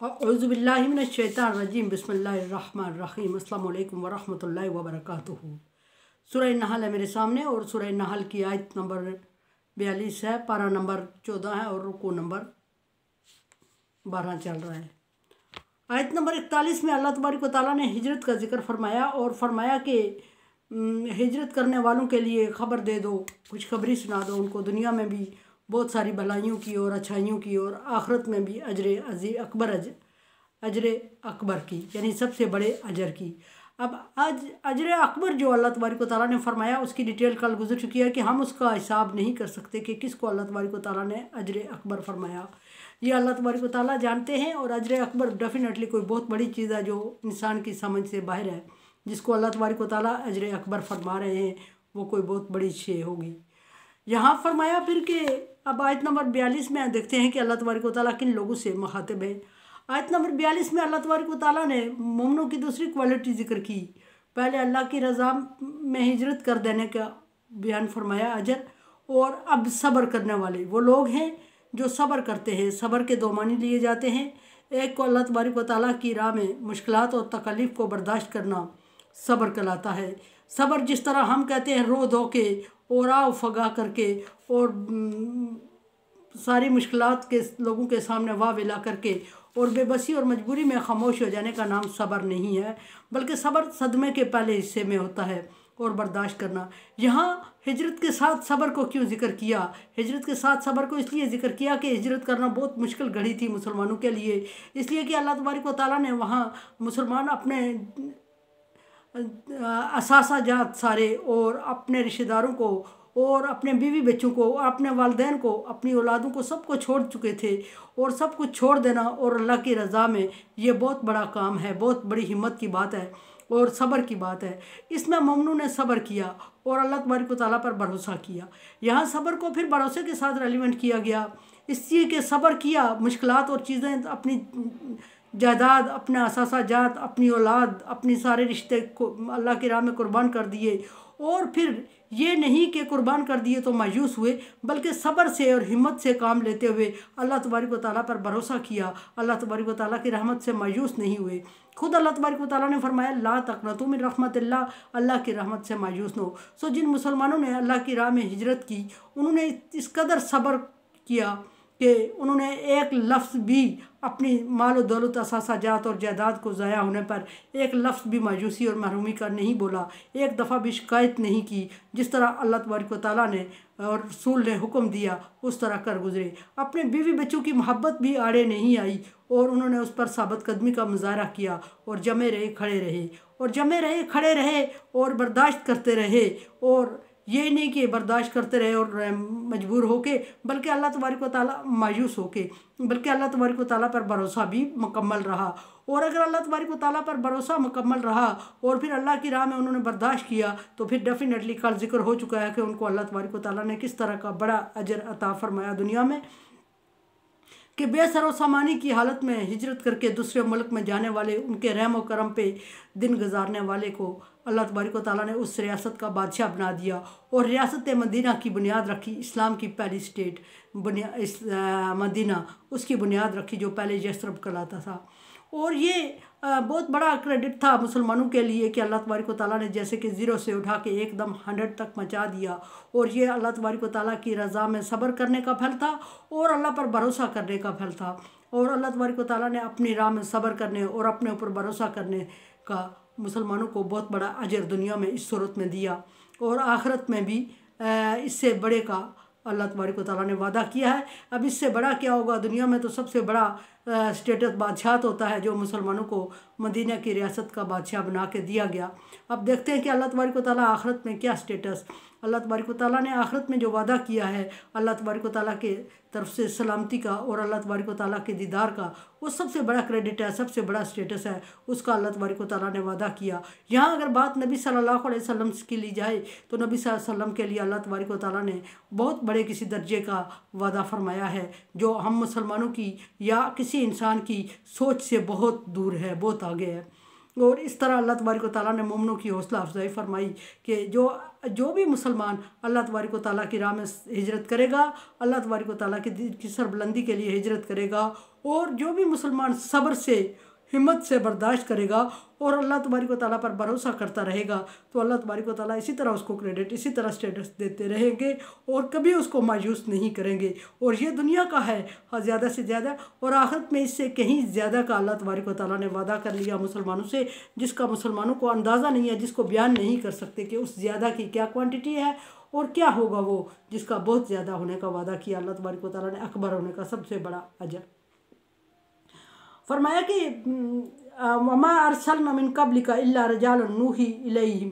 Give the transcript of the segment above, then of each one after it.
औज़ुबिल्लाहि मिनश्शैतानिर्रजीम बिस्मिल्लाहिर्रहमानिर्रहीम अस्सलामु अलैकुम वरहमतुल्लाहि वबरकातुहू। सूरह नहल है मेरे सामने और सूरह नहल की आयत नंबर 42 है, पारा नंबर 14 है और रुकू नंबर 12 चल रहा है। आयत नंबर 41 में अल्लाह तबारक व तआला ने हिजरत का जिक्र फरमाया और फरमाया कि हिजरत करने वालों के लिए ख़बर दे दो, खुशखबरी सुना दो उनको, दुनिया में भी बहुत सारी भलाइयों की और अच्छाइयों की और आखिरत में भी अजर अकबर की, यानी सबसे बड़े अजर की। अब आज अजर अकबर जो अल्लाह तबारक व तआला ने फरमाया उसकी डिटेल कल गुजर चुकी है कि हम उसका हिसाब नहीं कर सकते कि किसको अल्लाह तबारक व तआला ने अजर अकबर फरमाया। ये अल्लाह तबारक व तआला जानते हैं और अजर अकबर डेफिनेटली कोई बहुत बड़ी चीज़ है जो इंसान की समझ से बाहर है। जिसको अल्लाह तबारक व तआला अजर अकबर फरमा रहे हैं वो कोई बहुत बड़ी शे होगी। यहाँ फरमाया फिर कि अब आयत नंबर 42 में देखते हैं कि अल्लाह तबारक व तआला किन लोगों से मुखातिब है। आयत नंबर 42 में अल्लाह तबारक व तआला ने मोमिनों की दूसरी क्वालिटी जिक्र की। पहले अल्लाह की रज़ा में हिजरत कर देने का बयान फरमाया अजर, और अब सब्र करने वाले वो लोग हैं जो सब्र करते हैं। सब्र के दो मानी लिए जाते हैं। एक को अल्लाह तबारक व तआला की राह में मुश्किलात और तकलीफ़ को बर्दाश्त करना सब्र कहलाता है। सब्र जिस तरह हम कहते हैं रो धो के और आव फगा करके और सारी मुश्किलात के लोगों के सामने वाह विला करके और बेबसी और मजबूरी में खामोश हो जाने का नाम सब्र नहीं है, बल्कि सब्र सदमे के पहले हिस्से में होता है और बर्दाश्त करना। यहाँ हिजरत के साथ सब्र को क्यों जिक्र किया? हिजरत के साथ सब्र को इसलिए जिक्र किया कि हिजरत करना बहुत मुश्किल घड़ी थी मुसलमानों के लिए, इसलिए कि अल्लाह तबारक व तआला ने वहाँ मुसलमान अपने असासा जात सारे और अपने रिश्तेदारों को और अपने बीवी बच्चों को, अपने वालिदैन को, अपनी औलादों को सबको छोड़ चुके थे। और सब कुछ छोड़ देना और अल्लाह की रज़ा में ये बहुत बड़ा काम है, बहुत बड़ी हिम्मत की बात है और सब्र की बात है। इसमें मोमिनों ने सब्र किया और अल्लाह तबारक व तआला पर भरोसा किया। यहाँ सब्र को फिर भरोसे के साथ रेलिवेंट किया गया, इसलिए कि सब्र किया, मुश्किलात और चीज़ें, अपनी जायदाद, अपना असासा जात, अपनी औलाद, अपनी सारे रिश्ते को अल्लाह की राह में कुर्बान कर दिए। और फिर ये नहीं कि कुर्बान कर दिए तो मायूस हुए, बल्कि सब्र से और हिम्मत से काम लेते हुए अल्लाह तबारक व तआला पर भरोसा किया। अल्लाह तबारक व तआला की रहमत से मायूस नहीं हुए। खुद अल्लाह तबारक व तआला ने फरमाया ला तक़नतू मिन रहमतिल्लाह, अल्लाह की रहमत से मायूस न हो। सो जिन मुसलमानों ने अल्लाह की राह में हिजरत की उन्होंने इस कदर सब्र किया कि उन्होंने एक लफ्ज़ भी अपनी माल और दौलत, असासा जात और जायदाद को ज़ाया होने पर एक लफ्ज़ भी मायूसी और महरूमी का नहीं बोला, एक दफ़ा भी शिकायत नहीं की। जिस तरह अल्लाह तबारक व तआला ने और रसूल ने हुक्म दिया उस तरह कर गुजरे। अपने बीवी बच्चों की मोहब्बत भी आड़े नहीं आई और उन्होंने उस पर साबित कदमी का मुजाहरा किया और जमे रहे खड़े रहे और जमे रहे खड़े रहे और बर्दाश्त करते रहे। और ये नहीं कि बर्दाश्त करते रहे और मजबूर होके, बल्कि अल्लाह तबारक व तआला मायूस होके, बल्कि अल्लाह तबारक व तआला पर भरोसा भी मुकम्मल रहा। और अगर अल्लाह तबारक व तआला पर भरोसा मुकम्मल रहा और फिर अल्लाह की राह में उन्होंने बर्दाश्त किया तो फिर डेफिनेटली कल जिक्र हो चुका है कि उनको अल्लाह तबारक व तआला ने किस तरह का बड़ा अजर अता फरमाया दुनिया में, कि बेसरो सामानी की हालत में हिजरत करके दूसरे मुल्क में जाने वाले, उनके रहम और करम पे दिन गुजारने वाले को अल्लाह तबारक व तआला ने उस रियासत का बादशाह बना दिया और रियासत मदीना की बुनियाद रखी। इस्लाम की पहली स्टेट मदीना, उसकी बुनियाद रखी जो पहले यस्रब कहलाता था। और ये बहुत बड़ा क्रेडिट था मुसलमानों के लिए कि अल्लाह तबारक व तआला ने जैसे कि ज़ीरो से उठा के एकदम 100 तक मचा दिया। और ये अल्लाह तबारक व तआला की रज़ा में सब्र करने का फल था और अल्लाह पर भरोसा करने का फल था। और अल्लाह तबारक व तआला ने अपनी राह में सब्र करने और अपने ऊपर भरोसा करने का मुसलमानों को बहुत बड़ा अजर दुनिया में इस सूरत में दिया और आखिरत में भी इससे बड़े का अल्लाह तबारक व तआला ने वादा किया है। अब इससे बड़ा क्या होगा? दुनिया में तो सबसे बड़ा स्टेटस बादशाह होता है जो मुसलमानों को मदीना की रियासत का बादशाह बना के दिया गया। अब देखते हैं कि अल्लाह तबारक व तआला आखिरत में क्या स्टेटस, अल्लाह तबारक व तआला ने आखिरत में जो वादा किया है अल्लाह तबारक व तआला के तरफ से सलामती का और अल्लाह तबारक व तआला के दीदार का, वो सबसे बड़ा क्रेडिट है, सबसे बड़ा स्टेटस है, उसका अल्लाह तबारक व तआला ने वादा किया। यहाँ अगर बात नबी सल्लल्लाहु अलैहि वसल्लम की ली जाए तो नबी सल्लल्लाहु अलैहि वसल्लम के लिए अल्लाह तबारक व तआला ने बहुत बड़े किसी दर्जे का वादा फरमाया है जो हम मुसलमानों की या किसी इंसान की सोच से बहुत दूर है, बहुत आगे है। और इस तरह अल्लाह तबारक व तआला ने मोमिनों की हौसला अफजाई फरमाई कि जो भी मुसलमान अल्लाह तबारक व तआला की राह में हिजरत करेगा, अल्लाह तबारक व तआला की सरबुलंदी के लिए हिजरत करेगा और जो भी मुसलमान सब्र से हिम्मत से बर्दाश्त करेगा और अल्लाह तबारक व तआला पर भरोसा करता रहेगा तो अल्लाह तबारक व तआला इसी तरह उसको क्रेडिट, इसी तरह स्टेटस देते रहेंगे और कभी उसको मायूस नहीं करेंगे। और ये दुनिया का है ज़्यादा से ज़्यादा, और आखिरत में इससे कहीं ज़्यादा का अल्लाह तबारक व तआला ने वादा कर लिया मुसलमानों से, जिसका मुसलमानों को अंदाज़ा नहीं है, जिसको बयान नहीं कर सकते कि उस ज़्यादा की क्या क्वान्टिटी है और क्या होगा वो जिसका बहुत ज़्यादा होने का वादा किया अल्लाह तबारक व तआला ने, अकबर होने का सबसे बड़ा अजर। फरमाया कि वमा अरसलना मिन क़ब्लिका इल्ला रिजालन नूही इलैहिम,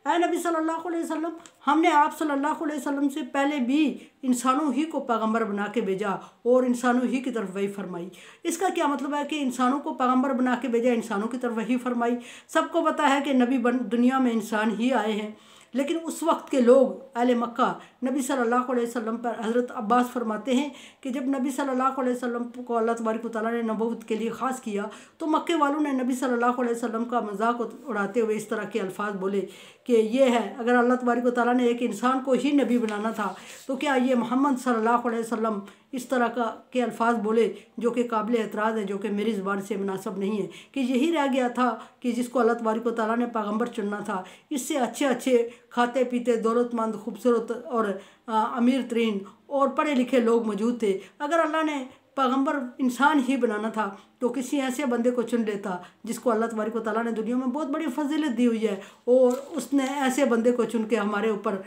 ऐ नबी सल्लल्लाहु अलैहि वसल्लम, हमने आप सल्लल्लाहु अलैहि वसल्लम से पहले भी इंसानों ही को पैगंबर बना के भेजा और इंसानों ही की तरफ वही फरमाई। इसका क्या मतलब है कि इंसानों को पैगंबर बना के भेजा, इंसानों की तरफ वही फरमाई। सबको पता है कि नबी दुनिया में इंसान ही आए हैं, लेकिन उस वक्त के लोग अहले मक्का नबी सल्लल्लाहु अलैहि वसल्लम पर, हज़रत अब्बास फरमाते हैं कि जब नबी सल्लल्लाहु अलैहि वसल्लम को अल्लाह तबारक व तआला ने नबूवत के लिए ख़ास किया तो मक्के वालों ने नबी सल्लल्लाहु अलैहि वसल्लम का मजाक उड़ाते हुए इस तरह के अल्फाज बोले कि ये है, अगर अल्लाह तबारक व तआला ने एक इंसान को ही नबी बनाना था तो क्या ये मोहम्मद सल्लल्लाहु अलैहि वसल्लम इस तरह के अल्फाज बोले जो कि काबिल एतराज़ है, जो कि मेरी ज़ुबान से मुनासिब नहीं है, कि यही रह गया था कि जिसको अल्लाह तबारक व तआला ने पैगंबर चुनना था। इससे अच्छे अच्छे खाते पीते दौलतमंद खूबसूरत और अमीर तरीन और पढ़े लिखे लोग मौजूद थे। अगर अल्लाह ने पैगंबर इंसान ही बनाना था तो किसी ऐसे बंदे को चुन लेता जिसको अल्लाह तबारक व तआला ने दुनिया में बहुत बड़ी फजीलत दी हुई है, और उसने ऐसे बंदे को चुन के हमारे ऊपर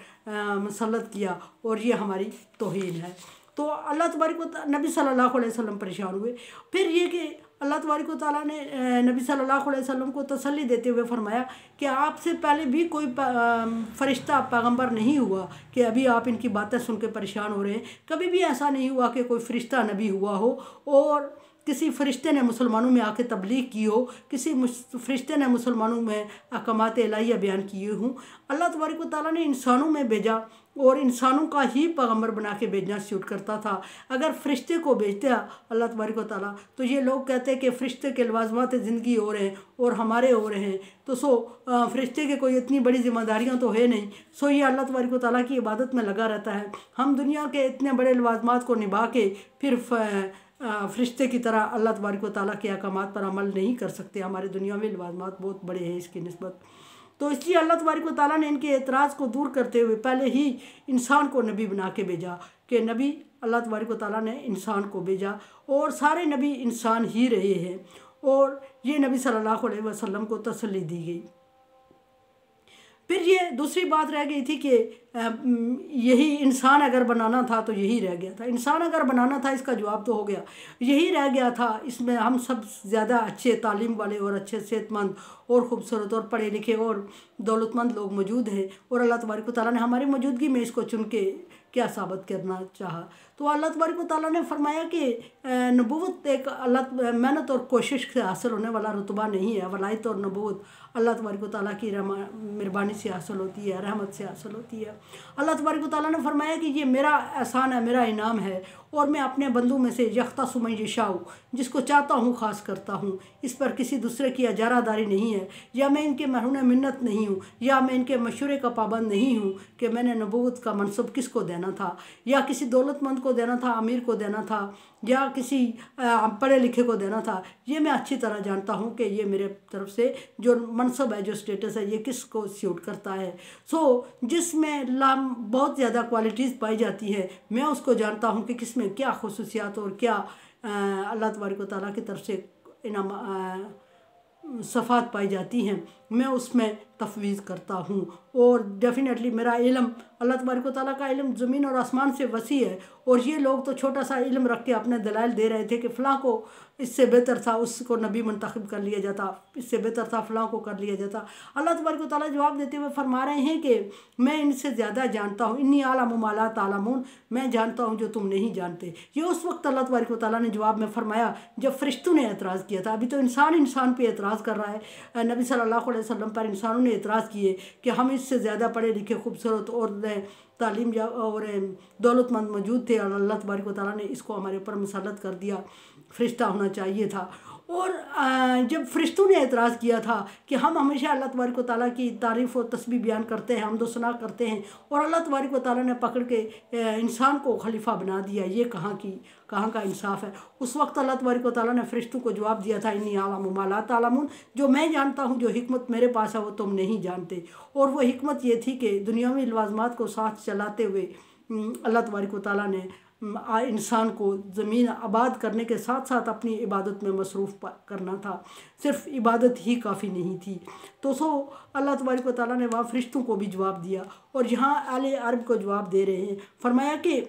मुसल्लत किया और ये हमारी तौहीन है। तो अल्लाह तबारक व नबी सल्लल्लाहु अलैहि वसल्लम परेशान हुए। फिर ये कि अल्लाह तबारक व तआला ने नबी सल्लल्लाहु अलैहि वसल्लम को तसल्ली देते हुए फरमाया कि आपसे पहले भी कोई फ़रिश्ता पैगंबर नहीं हुआ कि अभी आप इनकी बातें सुन के परेशान हो रहे हैं। कभी भी ऐसा नहीं हुआ कि कोई फ़रिश्ता नबी हुआ हो और किसी फ़रिश्ते ने मुसलमानों में आके तबलीग की हो, किसी फ़रिश्ते ने मुसलमानों में अहकामात इलाहिया बयान किए हों। अल्लाह तबारक व तआला ने इंसानों में भेजा और इंसानों का ही पैगंबर बना के भेजना सूट करता था। अगर फ़रिश्ते को भेजता अल्लाह तबारक व तआला तो ये लोग कहते हैं कि फ़रिश्ते के लवाज़मात ज़िंदगी हो रहे हैं और हमारे हो रहे हैं, तो फ़रिश्ते के कोई इतनी बड़ी जिम्मेदारियां तो है नहीं, ये अल्लाह तबारक व तआला की इबादत में लगा रहता है। हम दुनिया के इतने बड़े लवाज़मात को निभा के फिर फ़रिश्ते की तरह अल्लाह तबारक व तआला के अहकामात पर अमल नहीं कर सकते। हमारे दुनिया में लवाज़मात बहुत बड़े हैं इसकी निस्बत। तो इसलिए अल्लाह तबारक व तआला ने इनके एतराज़ को दूर करते हुए पहले ही इंसान को नबी बना के भेजा कि नबी अल्लाह तबारक व तआला ने इंसान को भेजा और सारे नबी इंसान ही रहे हैं, और ये नबी सल्लल्लाहु अलैहि वसल्लम को तसल्ली दी गई। फिर ये दूसरी बात रह गई थी कि यही इंसान अगर बनाना था तो यही रह गया था। इंसान अगर बनाना था इसका जवाब तो हो गया, यही रह गया था। इसमें हम सब ज़्यादा अच्छे तालीम वाले और अच्छे सेहतमंद और ख़ूबसूरत और पढ़े लिखे और दौलतमंद लोग मौजूद हैं, और अल्लाह तबारक व तआला ने हमारी मौजूदगी में इसको चुन के क्या साबित करना चाहा। तो अल्लाह तबारक व तआला ने फरमाया कि नबूवत एक अल्लाह मेहनत और कोशिश से हासिल होने वाला रुतबा नहीं है। वलायत और नबूवत अल्लाह तबारक व तआला की मेहरबानी से हासिल होती है, रहमत से हासिल होती है। अल्लाह तबारक व तआला ने फरमाया कि ये मेरा एहसान है, मेरा इनाम है, और मैं अपने बंदों में से यख्तासु मन यशाउ, जिसको चाहता हूँ ख़ास करता हूँ। इस पर किसी दूसरे की इजारादारी नहीं है, या मैं इनके महरूम मिन्नत नहीं हूँ, या मैं इनके मशवरे का पाबंद नहीं हूँ कि मैंने नबूवत का मनसब किसको देना था, या किसी दौलतमंद को देना था, अमीर को देना था, या किसी पढ़े लिखे को देना था। ये मैं अच्छी तरह जानता हूँ कि ये मेरे तरफ से जो मनसब है, जो स्टेटस है, ये किसको सूट करता है। जिसमें बहुत ज़्यादा क्वालिटीज़ पाई जाती है, मैं उसको जानता हूँ कि किसमें क्या खुसूसियात और क्या अल्लाह तबारक व तआला की तरफ से सफ़ात पाई जाती हैं, मैं उसमें तफवीज़ करता हूँ। और डेफिनेटली मेरा इल्म, अल्लाह तबारक व तआला का इल्म ज़मीन और आसमान से वसी है, और ये लोग तो छोटा सा इल्म रख के अपने दलाइल दे रहे थे कि फ़लाँ को इससे बेहतर था उसको नबी मुंतखब कर लिया जाता, इससे बेहतर था फ़लाँ को कर लिया जाता। अल्लाह तबारक व तआला जवाब देते हुए फरमा रहे हैं कि मैं इनसे ज़्यादा जानता हूँ, इन्नी आलमु मा ला तालमून, मैं जानता हूँ जो तुम नहीं जानते। ये उस वक्त अल्लाह तबारक व तआला ने जवाब में फरमाया जब फ़रिश्तों ने एतराज़ किया था। अभी तो इंसान पे एतराज़ कर रहा है। नबी सल्लल्लाहु अलैहि वसल्लम पर इंसानों ने एतराज़ किए कि हम इससे ज़्यादा पढ़े लिखे खूबसूरत और तालीम और दौलतमंद मौजूद थे, और अल्लाह तबारक व तआला ने इसको हमारे ऊपर मुसल्लत कर दिया, फ़रिश्ता होना चाहिए था। और जब फरिश्तों ने एतराज़ किया था कि हम हमेशा अल्लाह तबारक व तआला की तारीफ़ और तस्बीह बयान करते हैं, हम्दो सना करते हैं, और अल्लाह तबारक व तआला ने पकड़ के इंसान को खलीफा बना दिया, ये कहाँ का इंसाफ है। उस वक्त अल्लाह तबारक व तआला ने फरिश्तों को जवाब दिया था, इन्नी आलमु मा ला तालमून, जो मैं जानता हूँ, जो हिकमत मेरे पास है वो तुम नहीं जानते। और वो हिकमत ये थी कि दुनियावी लवाजमात को साथ चलाते हुए अल्लाह तबारक व तआला ने इंसान को ज़मीन आबाद करने के साथ साथ अपनी इबादत में मसरूफ़ करना था। सिर्फ इबादत ही काफ़ी नहीं थी। तो अल्लाह तबारक व तआला ने वहाँ फरिश्तों को भी जवाब दिया, और यहाँ अहले अरब को जवाब दे रहे हैं। फरमाया कि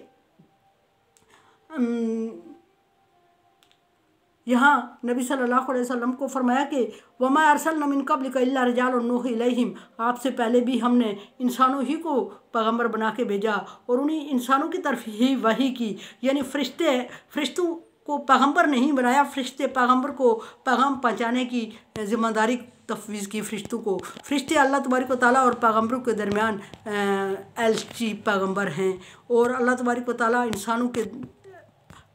यहाँ नबी सल्लल्लाहु अलैहि वसल्लम को फरमाया कि वमा अरसलना मिन क़ब्लिका इल्ला रिजालन नूही इलैहिम, आपसे पहले भी हमने इंसानों ही को पैगम्बर बना के भेजा और उन्हीं इंसानों की तरफ ही वही की। यानी फरिश्तों को पैगम्बर नहीं बनाया, पैगम्बर को पैगाम पहुँचाने की ज़िम्मेदारी तफवीज़ की फरिश्तों को। फरिश्ते अल्लाह तबारक व तआला और पैगम्बरों के दरमियान एलची पैगम्बर हैं, और अल्लाह तबारक व तआला इंसानों के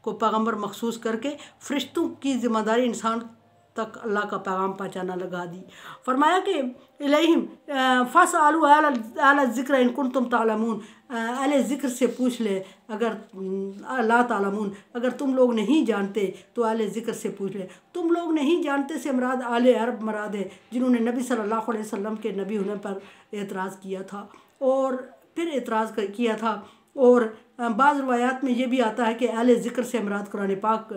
को पैगम्बर मखसूस करके फरिश्तों की ज़िम्मेदारी इंसान तक अल्लाह का पैगाम पहुँचाना लगा दी। फरमाया कि इलैहिम फस्अलू अहल ज़िक्र इन कुंतुम तालमून, अहले ज़िक्र से पूछ ले अगर ला तालमून, अगर तुम लोग नहीं जानते तो अहले ज़िक्र से पूछ ले। तुम लोग नहीं जानते से मुराद अहले अरब मुराद है, जिन्होंने नबी सल्लल्लाहु अलैहि वसल्लम के नबी होने पर एतराज़ किया था और फिर एतराज़ किया था। और बाज़ रवायात में ये भी आता है कि अहले ज़िक्र से मुराद कुरान पाक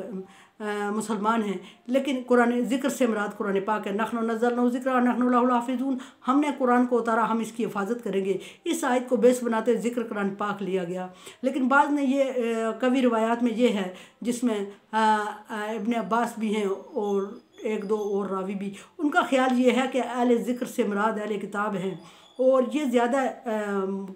मुसलमान हैं, लेकिन कुरान ज़िक्र से मुराद कुरान पाक है। नहनु नज़्ज़लना ज़िक्र व नहनु लहु हाफ़िज़ून, हमने कुरान को उतारा, हम इसकी हिफाजत करेंगे। इस आयत को बेस बनाते ज़िक्र कुरान पाक लिया गया। लेकिन बाद में ये कभी रवायात में ये है जिसमें इब्न अब्बास भी हैं और एक दो और रावी भी, उनका ख्याल ये है कि अहले ज़िक्र से मुराद अहले किताब हैं, और ये ज़्यादा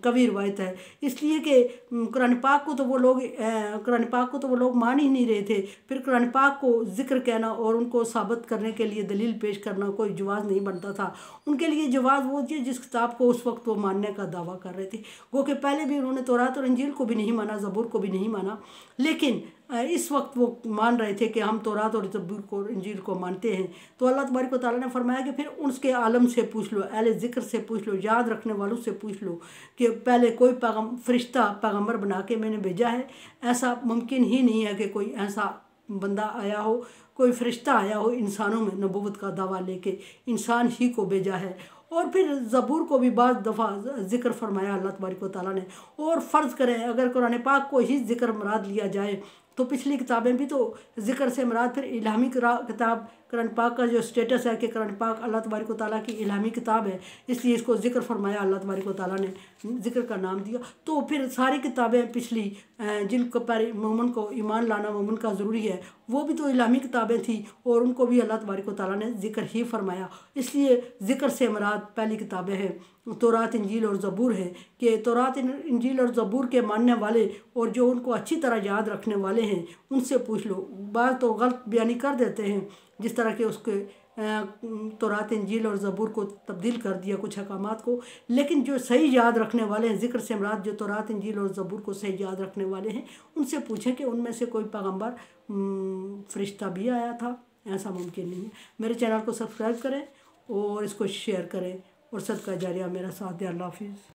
कवी रवायत है, इसलिए कि कुरान पाक को तो वो लोग मान ही नहीं रहे थे। फिर कुरान पाक को ज़िक्र कहना और उनको साबित करने के लिए दलील पेश करना कोई जवाज़ नहीं बनता था। उनके लिए जवाज़ वो थी जिस किताब को उस वक्त वो मानने का दावा कर रहे थे। गो कि पहले भी उन्होंने तौरात और इंजील को भी नहीं माना, ज़बूर को भी नहीं माना, लेकिन इस वक्त वो मान रहे थे कि हम तौरात और ज़बूर को इंजील को मानते हैं। तो अल्लाह तबारक व तआला ने फरमाया कि फिर उसके आलम से पूछ लो, अहले ज़िक्र से पूछ लो, याद रखने वालों से पूछ लो कि पहले कोई फरिश्ता पैगम्बर बना के मैंने भेजा है। ऐसा मुमकिन ही नहीं है कि कोई ऐसा बंदा आया हो, कोई फरिश्ता आया हो इंसानों में नबूवत का दावा लेके, इंसान ही को भेजा है। और फिर ज़बूर को भी बाज़ दफ़ा ज़िक्र फरमाया अल्लाह तबारक व तआला ने। और फ़र्ज़ करें अगर कुरान पाक को ही ज़िक्र मुराद लिया जाए तो पिछली किताबें भी तो ज़िक्र से मुराद, फिर इल्हामी किताब कुरान पाक का जो स्टेटस है कि कुरान पाक अल्लाह तबारक व तआला की इल्हामी किताब है, इसलिए इसको ज़िक्र फरमाया, अल्लाह तबारक व तआला ने ज़िक्र का नाम दिया। तो फिर सारी किताबें पिछली जिनको पर मोमिन को ईमान लाना मोमिन का ज़रूरी है, वो भी तो इल्हामी किताबें थी और उनको भी अल्लाह तबारक व तआला ने ज़िक्र ही फरमाया। इसलिए ज़िक्र से मुराद पहली किताबें हैं तौरात इंजील और ज़बूर है कि तौरात इंजील और ज़बूर के मानने वाले और जो उनको अच्छी तरह याद रखने वाले हैं उनसे पूछ लो। बात तो गलत बयानी कर देते हैं, जिस तरह के उसके तौरात इंजील और ज़बूर को तब्दील कर दिया कुछ अहकामात को, लेकिन जो सही याद रखने वाले हैं, ज़िक्र से मुराद जो तौरात इंजील और ज़बूर को सही याद रखने वाले हैं, उनसे पूछें कि उनमें से कोई पैगम्बर फरिश्ता भी आया था। ऐसा मुमकिन नहीं है। मेरे चैनल को सब्सक्राइब करें और इसको शेयर करें और सदका जारिया मेरा साथ दें। अल्लाह हाफिज़।